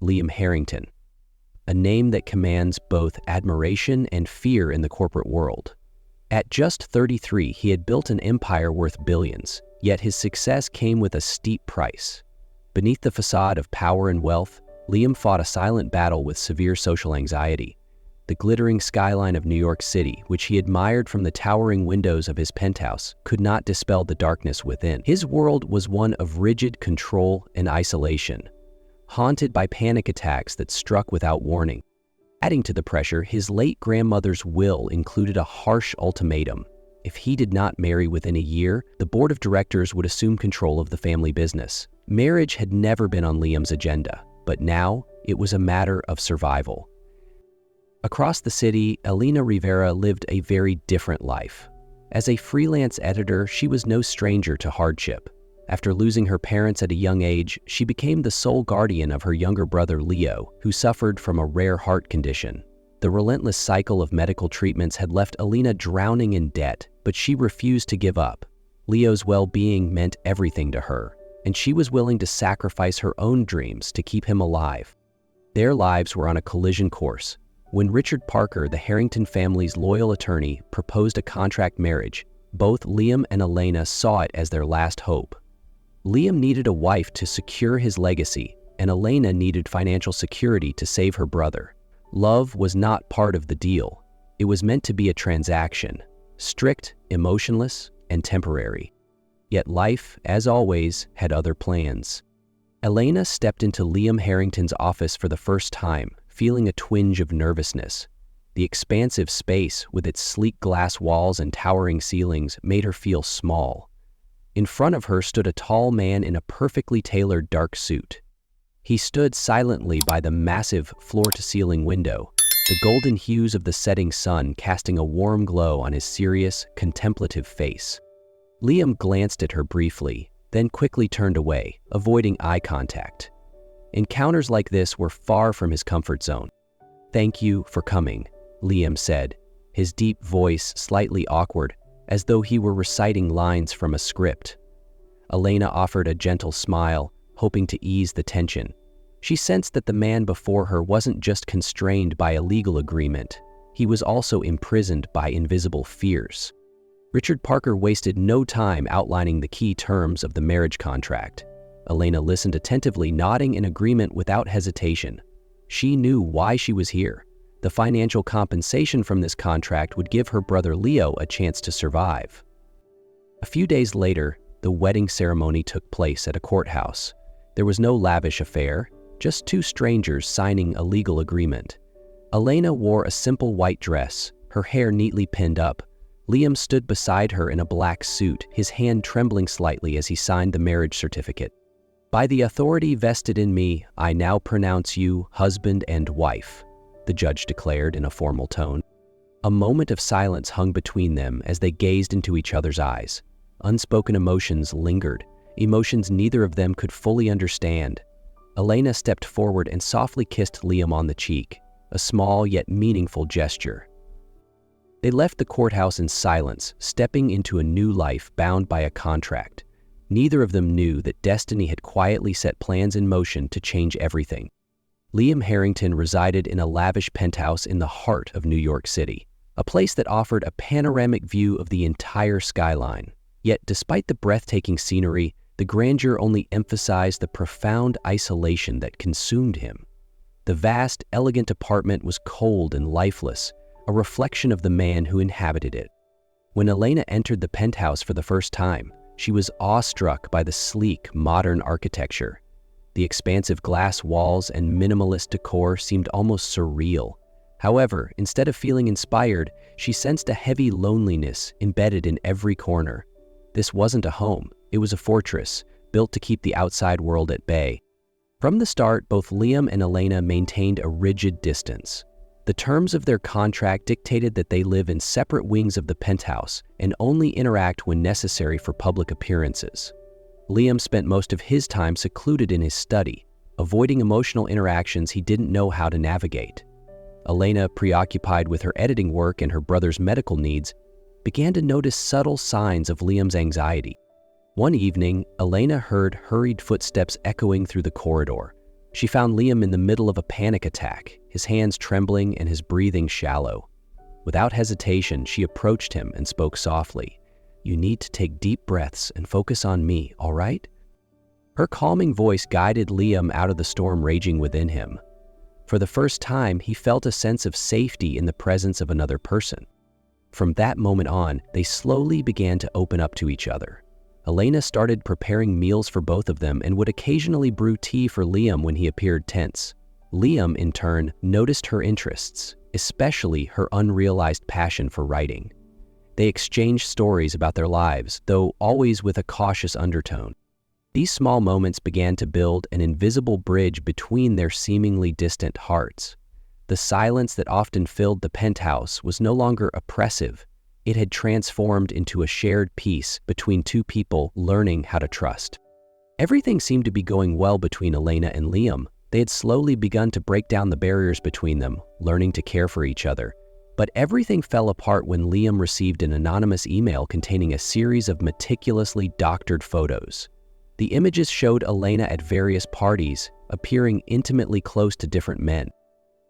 Liam Harrington, a name that commands both admiration and fear in the corporate world. At just 33, he had built an empire worth billions, yet his success came with a steep price. Beneath the facade of power and wealth, Liam fought a silent battle with severe social anxiety. The glittering skyline of New York City, which he admired from the towering windows of his penthouse, could not dispel the darkness within. His world was one of rigid control and isolation, haunted by panic attacks that struck without warning. Adding to the pressure, his late grandmother's will included a harsh ultimatum. If he did not marry within a year, the board of directors would assume control of the family business. Marriage had never been on Liam's agenda, but now it was a matter of survival. Across the city, Elena Rivera lived a very different life. As a freelance editor, she was no stranger to hardship. After losing her parents at a young age, she became the sole guardian of her younger brother Leo, who suffered from a rare heart condition. The relentless cycle of medical treatments had left Elena drowning in debt, but she refused to give up. Leo's well-being meant everything to her, and she was willing to sacrifice her own dreams to keep him alive. Their lives were on a collision course. When Richard Parker, the Harrington family's loyal attorney, proposed a contract marriage, both Liam and Elena saw it as their last hope. Liam needed a wife to secure his legacy, and Elena needed financial security to save her brother. Love was not part of the deal. It was meant to be a transaction, strict, emotionless, and temporary. Yet life, as always, had other plans. Elena stepped into Liam Harrington's office for the first time, feeling a twinge of nervousness. The expansive space, with its sleek glass walls and towering ceilings, made her feel small. In front of her stood a tall man in a perfectly tailored dark suit. He stood silently by the massive floor-to-ceiling window, the golden hues of the setting sun casting a warm glow on his serious, contemplative face. Liam glanced at her briefly, then quickly turned away, avoiding eye contact. Encounters like this were far from his comfort zone. "Thank you for coming," Liam said, his deep voice slightly awkward, as though he were reciting lines from a script. Elena offered a gentle smile, hoping to ease the tension. She sensed that the man before her wasn't just constrained by a legal agreement, he was also imprisoned by invisible fears. Richard Parker wasted no time outlining the key terms of the marriage contract. Elena listened attentively, nodding in agreement without hesitation. She knew why she was here. The financial compensation from this contract would give her brother Leo a chance to survive. A few days later, the wedding ceremony took place at a courthouse. There was no lavish affair, just two strangers signing a legal agreement. Elena wore a simple white dress, her hair neatly pinned up. Liam stood beside her in a black suit, his hand trembling slightly as he signed the marriage certificate. "By the authority vested in me, I now pronounce you husband and wife," the judge declared in a formal tone. A moment of silence hung between them as they gazed into each other's eyes. Unspoken emotions lingered, emotions neither of them could fully understand. Elena stepped forward and softly kissed Liam on the cheek, a small yet meaningful gesture. They left the courthouse in silence, stepping into a new life bound by a contract. Neither of them knew that destiny had quietly set plans in motion to change everything. Liam Harrington resided in a lavish penthouse in the heart of New York City, a place that offered a panoramic view of the entire skyline. Yet, despite the breathtaking scenery, the grandeur only emphasized the profound isolation that consumed him. The vast, elegant apartment was cold and lifeless, a reflection of the man who inhabited it. When Elena entered the penthouse for the first time, she was awestruck by the sleek, modern architecture. The expansive glass walls and minimalist decor seemed almost surreal. However, instead of feeling inspired, she sensed a heavy loneliness embedded in every corner. This wasn't a home, it was a fortress, built to keep the outside world at bay. From the start, both Liam and Elena maintained a rigid distance. The terms of their contract dictated that they live in separate wings of the penthouse and only interact when necessary for public appearances. Liam spent most of his time secluded in his study, avoiding emotional interactions he didn't know how to navigate. Elena, preoccupied with her editing work and her brother's medical needs, began to notice subtle signs of Liam's anxiety. One evening, Elena heard hurried footsteps echoing through the corridor. She found Liam in the middle of a panic attack, his hands trembling and his breathing shallow. Without hesitation, she approached him and spoke softly. "You need to take deep breaths and focus on me, all right?" Her calming voice guided Liam out of the storm raging within him. For the first time, he felt a sense of safety in the presence of another person. From that moment on, they slowly began to open up to each other. Elena started preparing meals for both of them and would occasionally brew tea for Liam when he appeared tense. Liam, in turn, noticed her interests, especially her unrealized passion for writing. They exchanged stories about their lives, though always with a cautious undertone. These small moments began to build an invisible bridge between their seemingly distant hearts. The silence that often filled the penthouse was no longer oppressive. It had transformed into a shared peace between two people learning how to trust. Everything seemed to be going well between Elena and Liam. They had slowly begun to break down the barriers between them, learning to care for each other. But everything fell apart when Liam received an anonymous email containing a series of meticulously doctored photos. The images showed Elena at various parties, appearing intimately close to different men.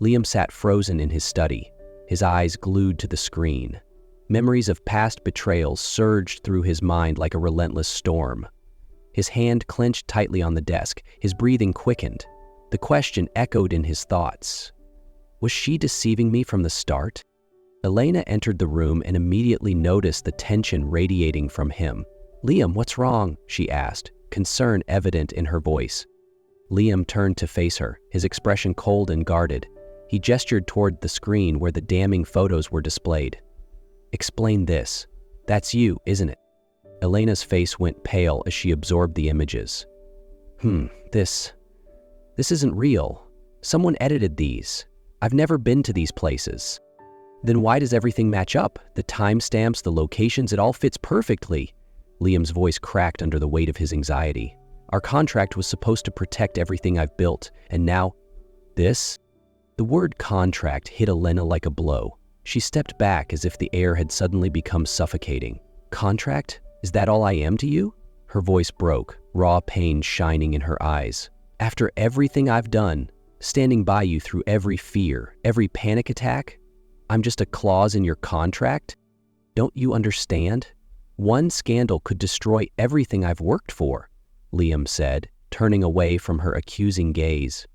Liam sat frozen in his study, his eyes glued to the screen. Memories of past betrayals surged through his mind like a relentless storm. His hand clenched tightly on the desk, his breathing quickened. The question echoed in his thoughts. Was she deceiving me from the start? Elena entered the room and immediately noticed the tension radiating from him. "Liam, what's wrong?" she asked, concern evident in her voice. Liam turned to face her, his expression cold and guarded. He gestured toward the screen where the damning photos were displayed. "Explain this. That's you, isn't it?" Elena's face went pale as she absorbed the images. This isn't real. Someone edited these. I've never been to these places." "Then why does everything match up? The timestamps, the locations, it all fits perfectly." Liam's voice cracked under the weight of his anxiety. "Our contract was supposed to protect everything I've built, and now, this?" The word contract hit Elena like a blow. She stepped back as if the air had suddenly become suffocating. "Contract? Is that all I am to you?" Her voice broke, raw pain shining in her eyes. "After everything I've done, standing by you through every fear, every panic attack, I'm just a clause in your contract? Don't you understand? One scandal could destroy everything I've worked for," Liam said, turning away from her accusing gaze.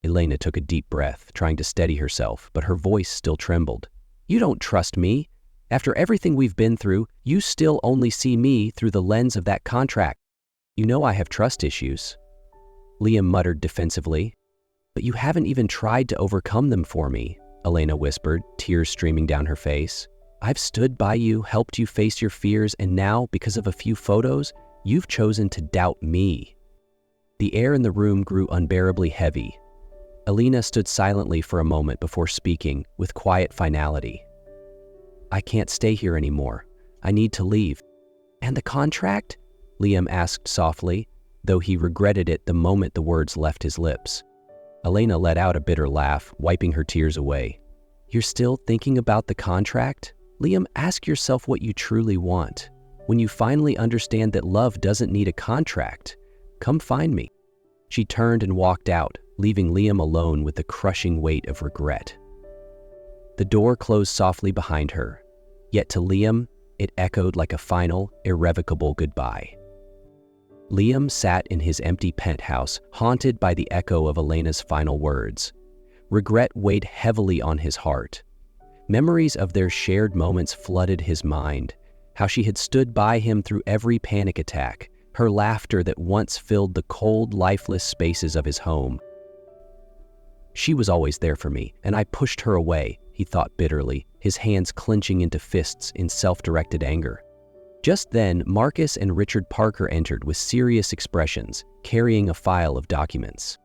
Elena took a deep breath, trying to steady herself, but her voice still trembled. "You don't trust me. After everything we've been through, you still only see me through the lens of that contract. You know I have trust issues." Liam muttered defensively. "But you haven't even tried to overcome them for me," Elena whispered, tears streaming down her face. "I've stood by you, helped you face your fears, and now, because of a few photos, you've chosen to doubt me." The air in the room grew unbearably heavy. Elena stood silently for a moment before speaking, with quiet finality. "I can't stay here anymore. I need to leave." "And the contract?" Liam asked softly, though he regretted it the moment the words left his lips. Elena let out a bitter laugh, wiping her tears away. "You're still thinking about the contract? Liam, ask yourself what you truly want. When you finally understand that love doesn't need a contract, come find me." She turned and walked out, leaving Liam alone with the crushing weight of regret. The door closed softly behind her, yet to Liam, it echoed like a final, irrevocable goodbye. Liam sat in his empty penthouse, haunted by the echo of Elena's final words. Regret weighed heavily on his heart. Memories of their shared moments flooded his mind, how she had stood by him through every panic attack, her laughter that once filled the cold, lifeless spaces of his home. "She was always there for me, and I pushed her away," he thought bitterly, his hands clenching into fists in self-directed anger. Just then, Marcus and Richard Parker entered with serious expressions, carrying a file of documents.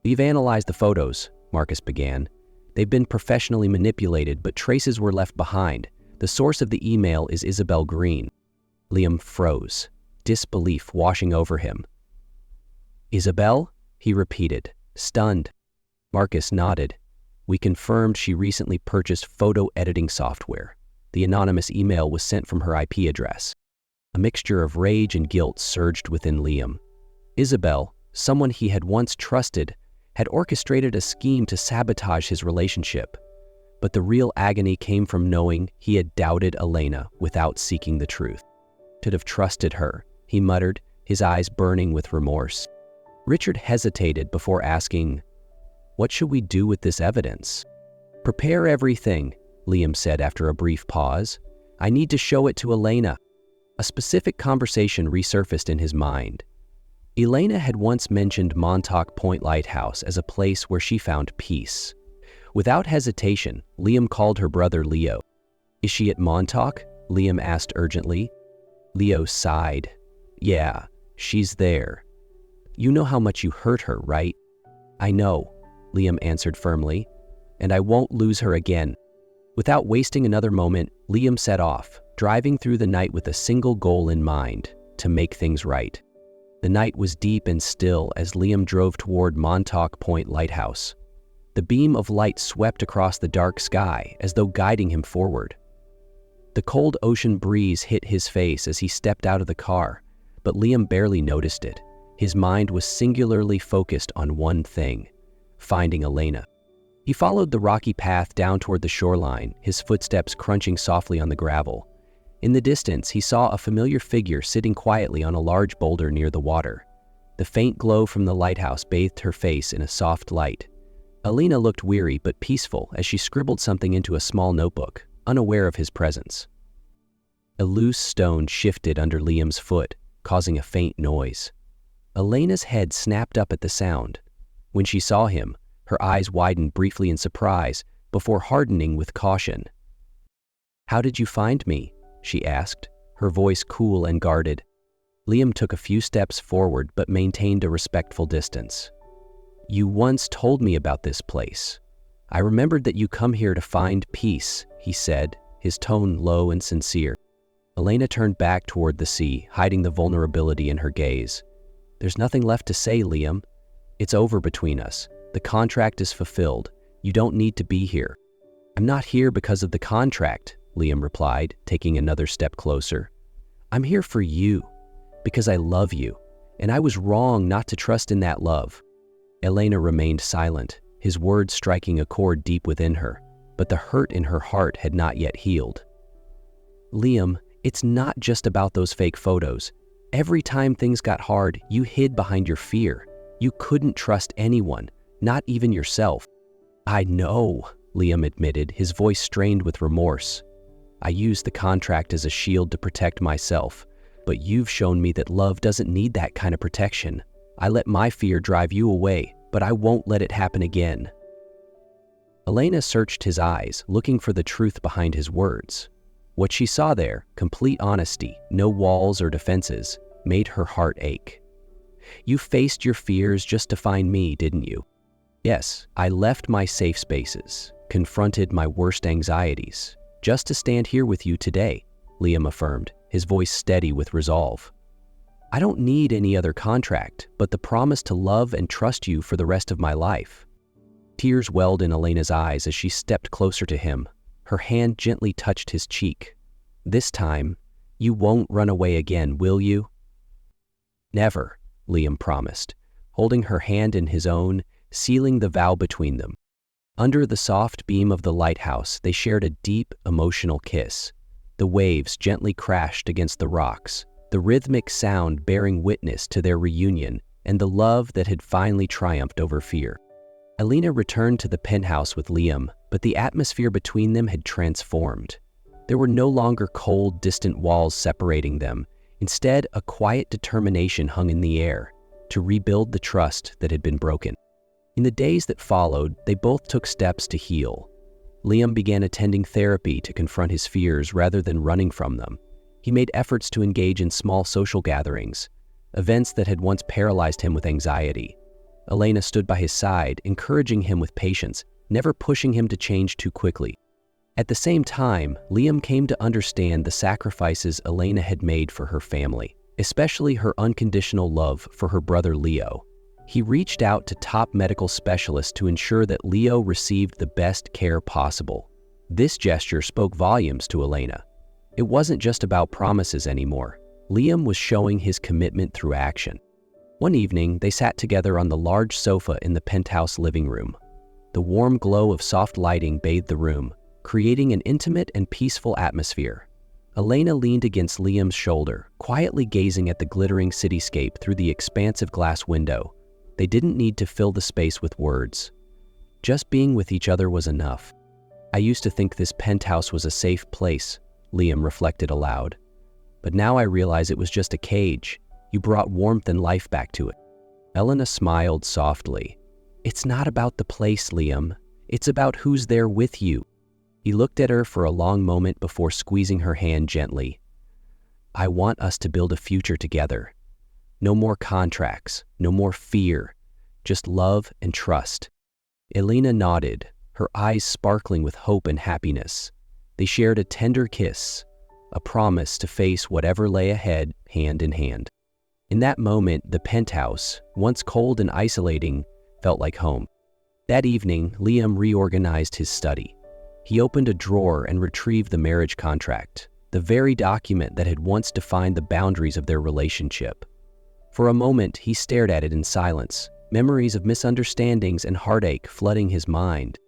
"We've analyzed the photos," Marcus began. "They've been professionally manipulated, but traces were left behind. The source of the email is Isabel Green." Liam froze, disbelief washing over him. "Isabel?" he repeated, stunned. Marcus nodded. "We confirmed she recently purchased photo editing software. The anonymous email was sent from her IP address." A mixture of rage and guilt surged within Liam. Isabel, someone he had once trusted, had orchestrated a scheme to sabotage his relationship. But the real agony came from knowing he had doubted Elena without seeking the truth. Should have trusted her, he muttered, his eyes burning with remorse. Richard hesitated before asking, "What should we do with this evidence?" "Prepare everything," Liam said after a brief pause. "I need to show it to Elena." A specific conversation resurfaced in his mind. Elena had once mentioned Montauk Point Lighthouse as a place where she found peace. Without hesitation, Liam called her brother Leo. "Is she at Montauk?" Liam asked urgently. Leo sighed. "Yeah, she's there." "You know how much you hurt her, right?" "I know," Liam answered firmly, "and I won't lose her again." Without wasting another moment, Liam set off, driving through the night with a single goal in mind: to make things right. The night was deep and still as Liam drove toward Montauk Point Lighthouse. The beam of light swept across the dark sky as though guiding him forward. The cold ocean breeze hit his face as he stepped out of the car, but Liam barely noticed it. His mind was singularly focused on one thing: finding Elena. He followed the rocky path down toward the shoreline, his footsteps crunching softly on the gravel. In the distance, he saw a familiar figure sitting quietly on a large boulder near the water. The faint glow from the lighthouse bathed her face in a soft light. Elena looked weary but peaceful as she scribbled something into a small notebook, unaware of his presence. A loose stone shifted under Liam's foot, causing a faint noise. Elena's head snapped up at the sound. When she saw him, her eyes widened briefly in surprise before hardening with caution. "How did you find me?" she asked, her voice cool and guarded. Liam took a few steps forward but maintained a respectful distance. "You once told me about this place. I remembered that you come here to find peace," he said, his tone low and sincere. Elena turned back toward the sea, hiding the vulnerability in her gaze. "There's nothing left to say, Liam. It's over between us. The contract is fulfilled. You don't need to be here." "I'm not here because of the contract," Liam replied, taking another step closer. "I'm here for you, because I love you, and I was wrong not to trust in that love." Elena remained silent, his words striking a chord deep within her, but the hurt in her heart had not yet healed. "Liam, it's not just about those fake photos. Every time things got hard, you hid behind your fear. You couldn't trust anyone, not even yourself." "I know," Liam admitted, his voice strained with remorse. "I used the contract as a shield to protect myself, but you've shown me that love doesn't need that kind of protection. I let my fear drive you away, but I won't let it happen again." Elena searched his eyes, looking for the truth behind his words. What she saw there, complete honesty, no walls or defenses, made her heart ache. "You faced your fears just to find me, didn't you?" "Yes, I left my safe spaces, confronted my worst anxieties, just to stand here with you today," Liam affirmed, his voice steady with resolve. "I don't need any other contract, but the promise to love and trust you for the rest of my life." Tears welled in Elena's eyes as she stepped closer to him. Her hand gently touched his cheek. "This time, you won't run away again, will you?" "Never," Liam promised, holding her hand in his own, sealing the vow between them. Under the soft beam of the lighthouse, they shared a deep, emotional kiss. The waves gently crashed against the rocks, the rhythmic sound bearing witness to their reunion and the love that had finally triumphed over fear. Elena returned to the penthouse with Liam, but the atmosphere between them had transformed. There were no longer cold, distant walls separating them. Instead, a quiet determination hung in the air to rebuild the trust that had been broken. In the days that followed, they both took steps to heal. Liam began attending therapy to confront his fears rather than running from them. He made efforts to engage in small social gatherings, events that had once paralyzed him with anxiety. Elena stood by his side, encouraging him with patience, never pushing him to change too quickly. At the same time, Liam came to understand the sacrifices Elena had made for her family, especially her unconditional love for her brother Leo. He reached out to top medical specialists to ensure that Leo received the best care possible. This gesture spoke volumes to Elena. It wasn't just about promises anymore. Liam was showing his commitment through action. One evening, they sat together on the large sofa in the penthouse living room. The warm glow of soft lighting bathed the room, creating an intimate and peaceful atmosphere. Elena leaned against Liam's shoulder, quietly gazing at the glittering cityscape through the expansive glass window. They didn't need to fill the space with words. Just being with each other was enough. "I used to think this penthouse was a safe place," Liam reflected aloud. "But now I realize it was just a cage. You brought warmth and life back to it." Elena smiled softly. "It's not about the place, Liam. It's about who's there with you." He looked at her for a long moment before squeezing her hand gently. "I want us to build a future together. No more contracts, no more fear, just love and trust." Elena nodded, her eyes sparkling with hope and happiness. They shared a tender kiss, a promise to face whatever lay ahead, hand in hand. In that moment, the penthouse, once cold and isolating, felt like home. That evening, Liam reorganized his study. He opened a drawer and retrieved the marriage contract, the very document that had once defined the boundaries of their relationship. For a moment, he stared at it in silence, memories of misunderstandings and heartache flooding his mind.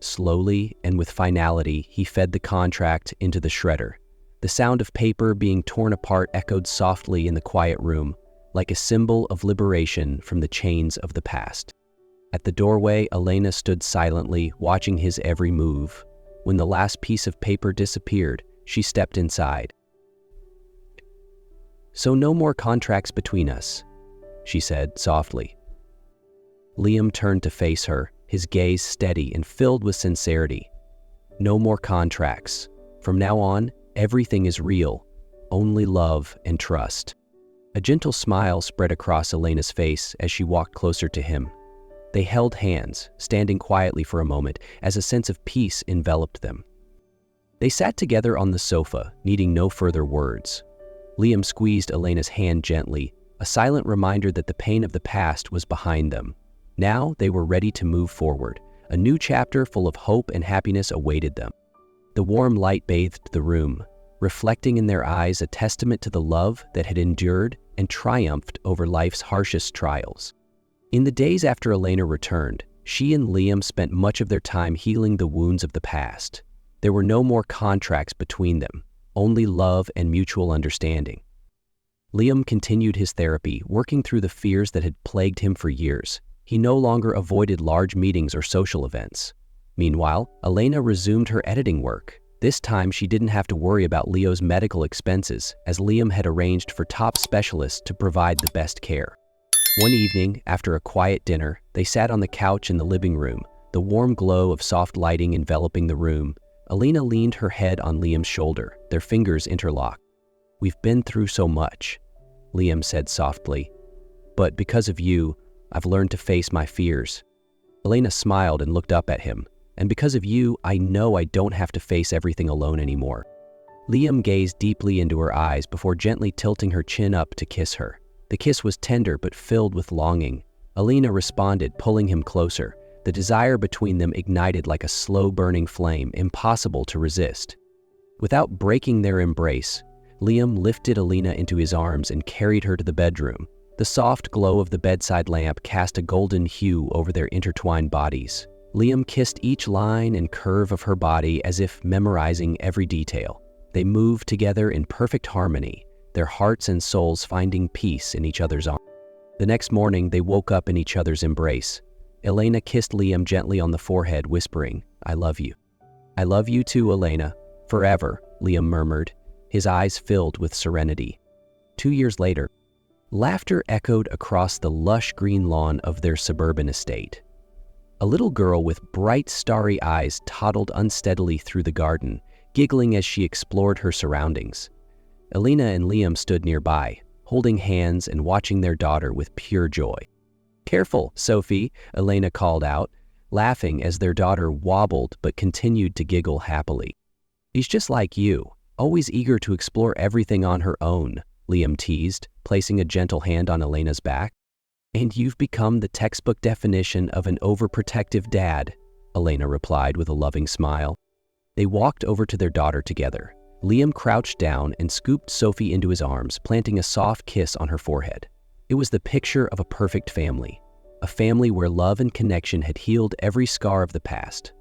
Slowly and with finality, he fed the contract into the shredder. The sound of paper being torn apart echoed softly in the quiet room, like a symbol of liberation from the chains of the past. At the doorway, Elena stood silently, watching his every move. When the last piece of paper disappeared, she stepped inside. "So no more contracts between us," she said softly. Liam turned to face her, his gaze steady and filled with sincerity. "No more contracts. From now on, everything is real, only love and trust." A gentle smile spread across Elena's face as she walked closer to him. They held hands, standing quietly for a moment as a sense of peace enveloped them. They sat together on the sofa, needing no further words. Liam squeezed Elena's hand gently, a silent reminder that the pain of the past was behind them. Now they were ready to move forward. A new chapter full of hope and happiness awaited them. The warm light bathed the room, reflecting in their eyes a testament to the love that had endured and triumphed over life's harshest trials. In the days after Elena returned, she and Liam spent much of their time healing the wounds of the past. There were no more contracts between them, only love and mutual understanding. Liam continued his therapy, working through the fears that had plagued him for years. He no longer avoided large meetings or social events. Meanwhile, Elena resumed her editing work. This time, she didn't have to worry about Leo's medical expenses, as Liam had arranged for top specialists to provide the best care. One evening, after a quiet dinner, they sat on the couch in the living room, the warm glow of soft lighting enveloping the room. Elena leaned her head on Liam's shoulder, their fingers interlocked. "We've been through so much," Liam said softly. "But because of you, I've learned to face my fears." Elena smiled and looked up at him. "And because of you, I know I don't have to face everything alone anymore." Liam gazed deeply into her eyes before gently tilting her chin up to kiss her. The kiss was tender but filled with longing. Elena responded, pulling him closer. The desire between them ignited like a slow-burning flame, impossible to resist. Without breaking their embrace, Liam lifted Elena into his arms and carried her to the bedroom. The soft glow of the bedside lamp cast a golden hue over their intertwined bodies. Liam kissed each line and curve of her body as if memorizing every detail. They moved together in perfect harmony, their hearts and souls finding peace in each other's arms. The next morning, they woke up in each other's embrace. Elena kissed Liam gently on the forehead, whispering, "I love you." "I love you too, Elena. Forever," Liam murmured, his eyes filled with serenity. 2 years later, laughter echoed across the lush green lawn of their suburban estate. A little girl with bright, starry eyes toddled unsteadily through the garden, giggling as she explored her surroundings. Elena and Liam stood nearby, holding hands and watching their daughter with pure joy. "Careful, Sophie," Elena called out, laughing as their daughter wobbled but continued to giggle happily. "She's just like you, always eager to explore everything on her own," Liam teased, placing a gentle hand on Elena's back. "And you've become the textbook definition of an overprotective dad," Elena replied with a loving smile. They walked over to their daughter together. Liam crouched down and scooped Sophie into his arms, planting a soft kiss on her forehead. It was the picture of a perfect family, a family where love and connection had healed every scar of the past.